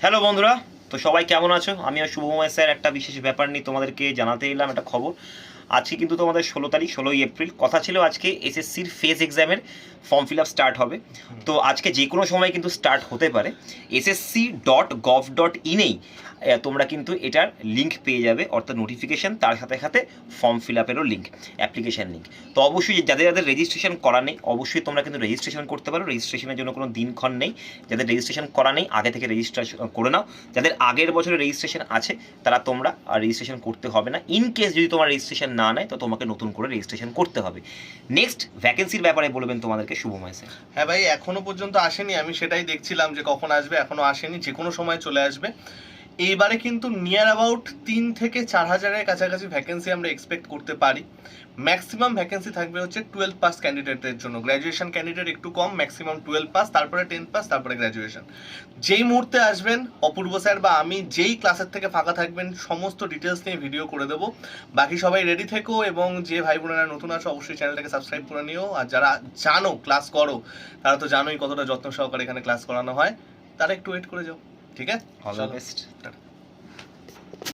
Hello বন্ধুরা, তো সবাই কেমন আছো? আমি আর শুভময় স্যার একটা বিশেষ ব্যাপার নিয়ে তোমাদেরকে জানাতে এলাম একটা খবর। আজকে কিন্তু তোমাদের 16 তারিখ, 16ই এপ্রিল। কথা ছিল আজকে এসএসসির ফেজ এক্সামের ফর্ম ফিল আপ স্টার্ট হবে। তো আজকে যে কোনো সময় কিন্তু স্টার্ট হতে পারে। ssc.gov.in-এই তোমরা কিন্তু এটার লিঙ্ক পেয়ে যাবে, অর্থাৎ নোটিফিকেশান, তার সাথে সাথে ফর্ম ফিল আপেরও লিঙ্ক, অ্যাপ্লিকেশান লিঙ্ক। তো অবশ্যই যাদের যাদের রেজিস্ট্রেশন করা নেই, অবশ্যই তোমরা কিন্তু রেজিস্ট্রেশন করতে পারো। রেজিস্ট্রেশনের জন্য কোনো দিনক্ষণ নেই। যাদের রেজিস্ট্রেশন করা নেই, আগে থেকে রেজিস্ট্রেশন করে নাও। যাদের আগের বছরে রেজিস্ট্রেশন আছে তারা তোমরা রেজিস্ট্রেশন করতে হবে না। ইন কেস যদি তোমার রেজিস্ট্রেশন না নেয় তো তোমাকে নতুন করে রেজিস্ট্রেশন করতে হবে। নেক্সট ভ্যাকেন্সির ব্যাপারে বলবেন তোমাদেরকে শুভময় স্যার। হ্যাঁ ভাই, এখনো পর্যন্ত আসেনি। আমি সেটাই দেখছিলাম যে কখন আসবে, এখনো আসেনি, যে কোনো সময় চলে আসবে। এইবারে কিন্তু নিয়ার অ্যাবাউট 3 থেকে 4 হাজারের কাছাকাছি ভ্যাকেন্সি আমরা এক্সপেক্ট করতে পারি। ম্যাক্সিমাম ভ্যাকেন্সি থাকবে হচ্ছে 12 পাস ক্যান্ডিডেটদের জন্য। গ্র্যাজুয়েশন ক্যান্ডিডেট একটু কম, ম্যাক্সিমাম 12 পাস, তারপরে 10 পাস, তারপরে গ্র্যাজুয়েশন। যেই মুহূর্তে আসবেন, অপূর্ব স্যার বা আমি যেই ক্লাসের থেকে ফাঁকা থাকবেন সমস্ত ডিটেলস নিয়ে ভিডিও করে দেবো। বাকি সবাই রেডি থেকো, এবং যে ভাই বোনেরা নতুন আছো অবশ্যই চ্যানেলটাকে সাবস্ক্রাইব করে নিও। আর যারা জানো ক্লাস করো, তারা তো জানোই কতটা যত্ন সহকারে এখানে ক্লাস করানো হয়, তারা একটু ওয়েট করে যাও। ঠিক আছে, অল দ্য বেস্ট।